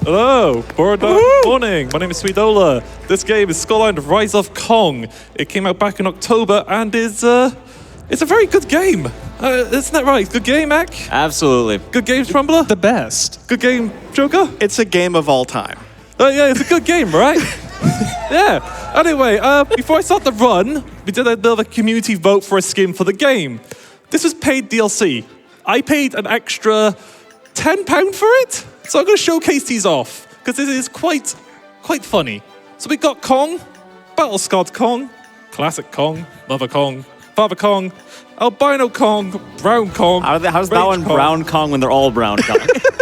Hello, good morning. My name is SweedOla. This game is Skullline Rise of Kong. It came out back in October and is it's a very good game. Isn't that right? Good game, Ek? Absolutely. Good game, shmumbler? The best. Good game, Joker? It's a game of all time. Yeah, it's a good game, right? Yeah. Anyway, before I start the run, we did a bit of a community vote for a skin for the game. This was paid DLC. I paid an extra £10 for it, so I'm going to showcase these off because it is quite funny. So we got Kong, Battle Scarred Kong, Classic Kong, Mother Kong, Father Kong, Albino Kong, Brown Kong. How's that one brown Kong when they're all brown Kong?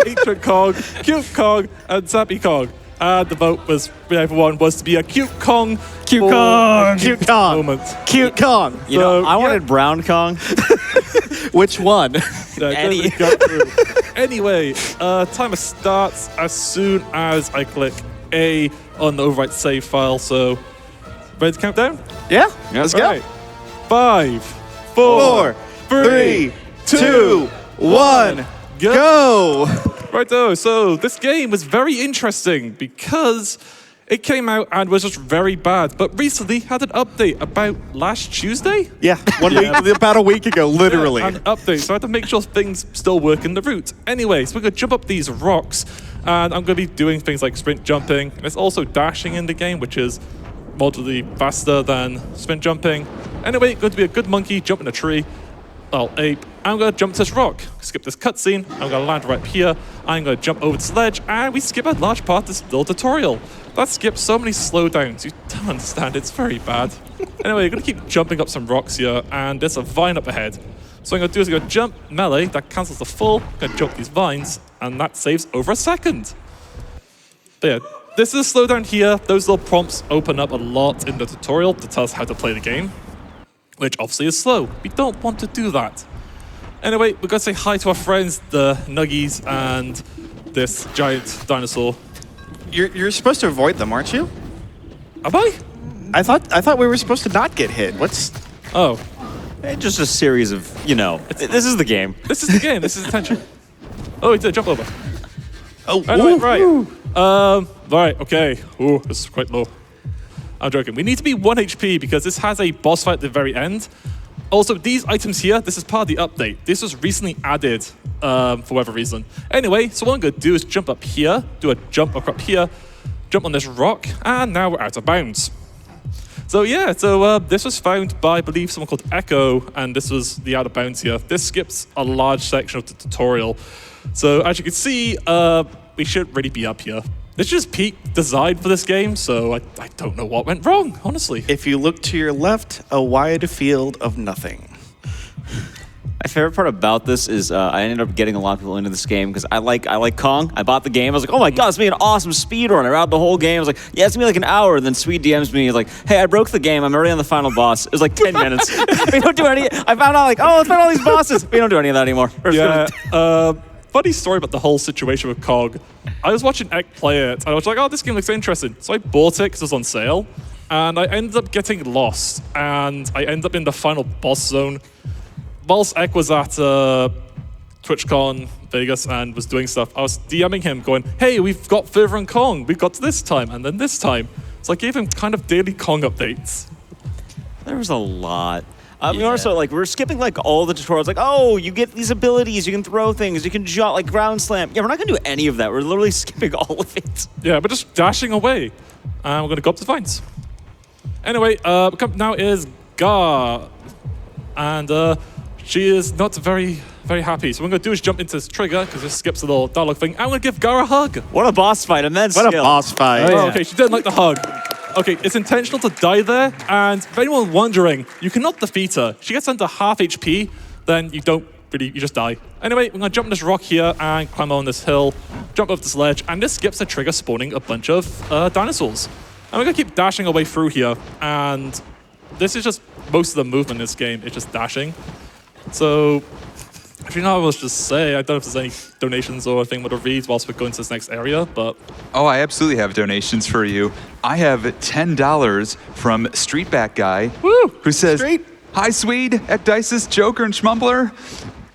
Ancient Kong, Cute Kong, and Zappy Kong. And the vote was, everyone was to be a Cute Kong. Cute Kong. Cute Kong. Moment. Cute Kong. You know, I wanted brown Kong. Which one? Any. Anyway, timer starts as soon as I click A on the overwrite save file. So, ready to count down? Yeah, let's go. Right. 5, 4, 3, 2, 1, go! Righto, so this game was very interesting because it came out and was just very bad, but recently had an update about last Tuesday? Yeah, about a week ago, literally. Yeah, an update, so I had to make sure things still work in the route. Anyway, so we're going to jump up these rocks, and I'm going to be doing things like sprint jumping. There's also dashing in the game, which is moderately faster than sprint jumping. Anyway, going to be a good monkey, jump in a tree. I'll ape. I'm going to jump to this rock, skip this cutscene. I'm going to land right here. I'm going to jump over this ledge, and we skip a large part of this little tutorial. That skips so many slowdowns. You don't understand. It's very bad. Anyway, you're going to keep jumping up some rocks here, and there's a vine up ahead. So what I'm going to do is I'm going to jump melee. That cancels the full. I'm going to jump these vines, and that saves over a second. But yeah, this is a slowdown here. Those little prompts open up a lot in the tutorial to tell us how to play the game, which obviously is slow. We don't want to do that. Anyway, we're going to say hi to our friends, the Nuggies, and this giant dinosaur. You're supposed to avoid them, aren't you? Am I? I thought we were supposed to not get hit. Oh. Just a series of, this is the game. This is the game. This is attention. Oh, he did jump over. Oh, anyway, right. Right, okay. Ooh, this is quite low. I'm joking. We need to be 1 HP because this has a boss fight at the very end. Also, these items here, this is part of the update. This was recently added for whatever reason. Anyway, so what I'm going to do is jump up here, do a jump up here, jump on this rock, and now we're out of bounds. So yeah, this was found by, I believe, someone called Echo, and this was the out of bounds here. This skips a large section of the tutorial. So as you can see, we should really be up here. This is just peak design for this game, so I don't know what went wrong, honestly. If you look to your left, a wide field of nothing. My favorite part about this is I ended up getting a lot of people into this game because I like Kong. I bought the game. I was like, oh my god, it's gonna be an awesome speed run. I ran the whole game. I was like, yeah, it's gonna be like an hour. And then Sweet DMs me. He's like, hey, I broke the game. I'm already on the final boss. It was like 10 minutes. We don't do any. I found out like, oh, let's find all these bosses. We don't do any of that anymore. Yeah. Funny story about the whole situation with Kong. I was watching Ek play it, and I was like, oh, this game looks interesting. So I bought it because it was on sale, and I ended up getting lost, and I ended up in the final boss zone. Whilst Ek was at TwitchCon Vegas and was doing stuff, I was DMing him going, hey, we've got further on Kong. We've got to this time, and then this time. So I gave him kind of daily Kong updates. There was a lot. We also, we're skipping, all the tutorials. Like, oh, you get these abilities. You can throw things. You can jump, ground slam. Yeah, we're not going to do any of that. We're literally skipping all of it. Yeah, we're just dashing away. And we're going to go up to the vines. Anyway, now is Gar. And she is not very, very happy. So what I'm going to do is jump into this trigger, because this skips a little dialogue thing. I'm going to give Gar a hug. What a boss fight. Immense What skill. a boss fight. Oh, okay, she didn't like the hug. Okay, it's intentional to die there, and for anyone wondering, you cannot defeat her. She gets under half HP, then you just die. Anyway, we're gonna jump on this rock here and climb on this hill, jump up this ledge, and this skips the trigger spawning a bunch of dinosaurs. And we're gonna keep dashing our way through here, and this is just most of the movement in this game, it's just dashing. So, if you know, I was just say, I don't know if there's any donations or anything to read whilst we're going to this next area, but... Oh, I absolutely have donations for you. I have $10 from Streetback Guy, who says, hi, Swede, Ecdycis, Joker, and Shmumbler.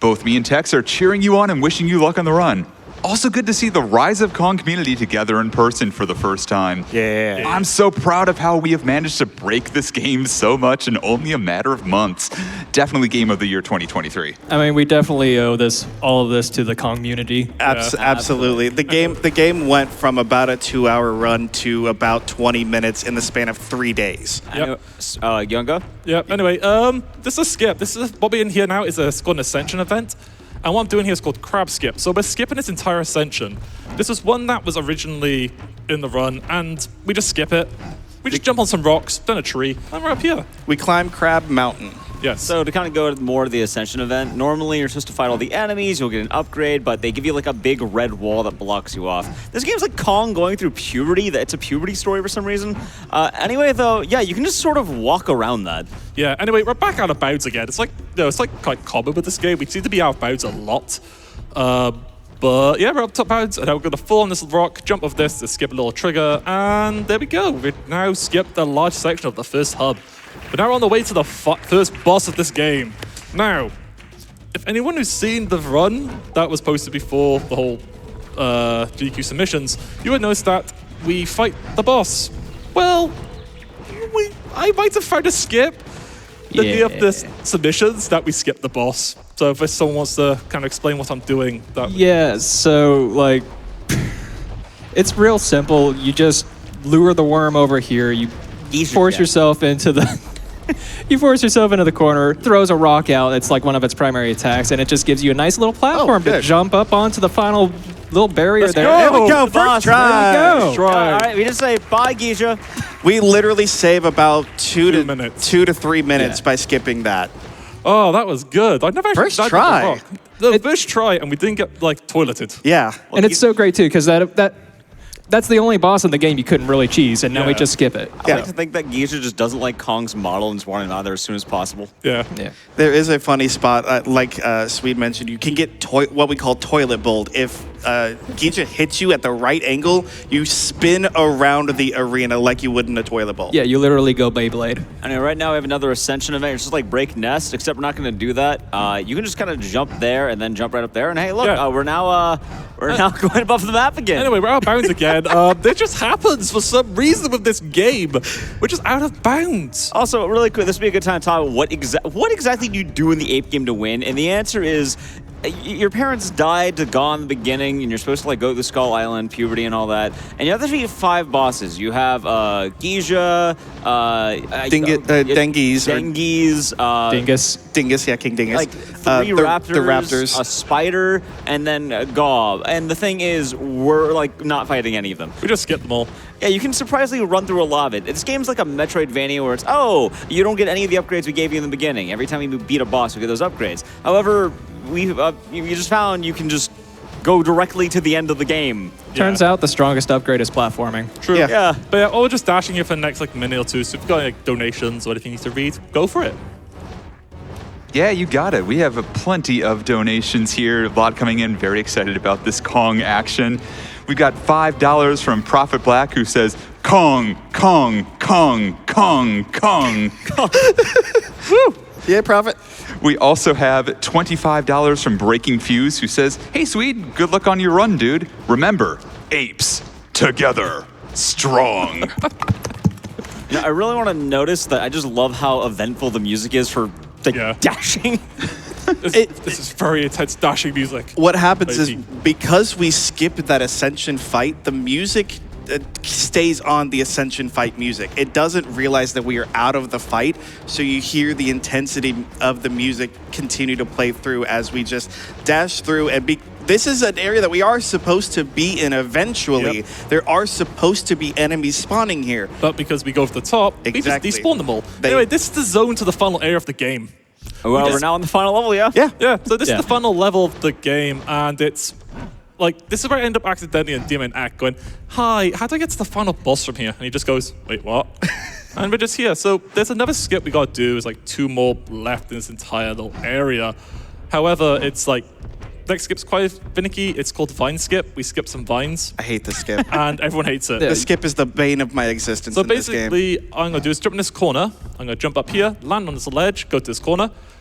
Both me and Tex are cheering you on and wishing you luck on the run. Also good to see the Rise of Kong community together in person for the first time. Yeah. I'm so proud of how we have managed to break this game so much in only a matter of months. Definitely Game of the Year 2023. I mean, we definitely owe all of this to the Kong community. Absolutely. The game went from about a 2-hour run to about 20 minutes in the span of 3 days. Younga? Yeah, anyway, this is a skip. This is what we're in here now is it's called an Ascension event. And what I'm doing here is called Crab Skip. So we're skipping its entire Ascension. This was one that was originally in the run, and we just skip it. We just jump on some rocks, then a tree, and we're up here. We climb Crab Mountain. Yes. So to kind of go more to the Ascension event, normally you're supposed to fight all the enemies, you'll get an upgrade, but they give you like a big red wall that blocks you off. This game's like Kong going through puberty. It's a puberty story for some reason. Anyway, though, yeah, you can just sort of walk around that. Yeah, anyway, we're back out of bounds again. It's like, it's like quite common with this game. We seem to be out of bounds a lot. But yeah, we're up top bounds, and now we're going to fall on this rock, jump off this, to skip a little trigger, and there we go. We've now skipped a large section of the first hub. But now we're on the way to the first boss of this game. Now, if anyone who's seen the run that was posted before the whole GQ submissions, you would notice that we fight the boss. Well, I might have found a skip. The day of the submissions that we skip the boss. So if someone wants to kind of explain what I'm doing, that Yeah, so like, it's real simple. You just lure the worm over here. You force yourself into the. You force yourself into the corner, throws a rock out. It's like one of its primary attacks, and it just gives you a nice little platform to good. jump up onto the final little barrier there. There we go, The boss. first try. There we go. First try. All right, we just say bye, Geisha. We literally save about 2 minutes. 2 to 3 minutes by skipping that. Oh, that was good. I never actually First died with try. the rock. The first try, and we didn't get like toileted. Yeah. And it's so great too, because that's the only boss in the game you couldn't really cheese, and now we Yeah. just skip it. I like to think that Geisha just doesn't like Kong's model and just wanting him out of there as soon as possible. Yeah. Yeah. There is a funny spot, like Swede mentioned. You can get what we call toilet bowled. If Geisha hits you at the right angle, you spin around the arena like you would in a toilet bowl. Yeah, you literally go Beyblade. Anyway, right now we have another Ascension event. It's just like break nest, except we're not going to do that. You can just kind of jump there and then jump right up there. And hey, look, Yeah. we're now going above the map again. Anyway, we're out of bounds again. It just happens for some reason with this game. We're just out of bounds. Also, really quick, this would be a good time to talk about what exactly do you do in the ape game to win? And the answer is, your parents died to gone in the beginning, and you're supposed to like go to Skull Island, puberty, and all that. And you have to defeat 5 bosses. You have Geisha, Dengies. Dingus. Yeah, King Dingus. like 3 raptors, The raptors. a spider, and then a gob. And the thing is, we're like not fighting any of them. We just skipped them all. Yeah, you can surprisingly run through a lot of it. This game's like a Metroidvania where it's, you don't get any of the upgrades we gave you in the beginning. Every time you beat a boss, we get those upgrades. However, you just found you can just go directly to the end of the game. Turns out the strongest upgrade is platforming. True. Yeah. Yeah. But yeah, we're just dashing here for the next like minute or two. So if you've got like donations or anything you need to read, go for it. Yeah, you got it. We have plenty of donations here. A lot coming in. Very excited about this Kong action. We've got $5 from Prophet Black, who says, Kong, Kong, Kong, Kong, Kong. Woo! Yeah, Prophet. We also have $25 from Breaking Fuse, who says, hey, Swede, good luck on your run, dude. Remember, apes together, strong. I really want to notice that I just love how eventful the music is for dashing. This is very intense dashing music. What happens is Crazy. because we skipped that Ascension fight, the music stays on the Ascension fight music. It doesn't realize that we are out of the fight, so you hear the intensity of the music continue to play through as we just dash through. And this is an area that we are supposed to be in eventually. Yep. There are supposed to be enemies spawning here. But because we go to the top, Exactly. we just despawn them all. Anyway, this is the zone to the final area of the game. Well, we're now on the final level, yeah? Yeah. Yeah, so this Yeah. is the final level of the game, and it's like, this is where I end up accidentally in Demon Act going, hi, how do I get to the final boss from here? And he just goes, wait, what? And we're just here. So there's another skip we gotta do. There's like 2 more left in this entire little area. However, it's like, next skip's quite finicky. It's called Vine Skip. We skip some vines, I hate the skip. and everyone hates it. The skip is the bane of my existence So in this game. basically, all I'm going to do is jump in this corner. I'm going to jump up here, land on this ledge, go to this corner,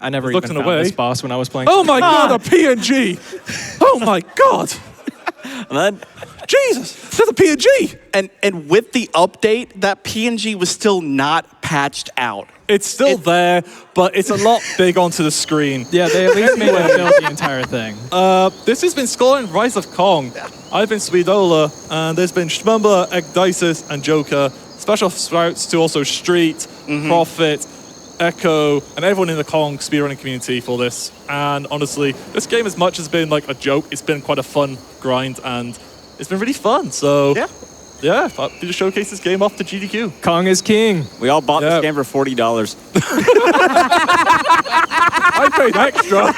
I never He's even looking found away. this boss when I was playing. Oh my god, a PNG! Oh my god! And then, Jesus, there's a PNG! And with the update, that PNG was still not patched out. It's still there, but it's a lot big onto the screen. Yeah, they at least made it build the entire thing. This has been Scoring Rise of Kong. I've been SweedOla, and there's been shmumbler, Ecdycis, and Joker. Special shouts to also Street, Prophet, Echo, and everyone in the Kong speedrunning community for this. And honestly, this game, as much as been like a joke, it's been quite a fun grind, and it's been really fun. So yeah, thought to just showcase this game off to GDQ. Kong is king. we all bought Yeah. this game for $40. I paid extra.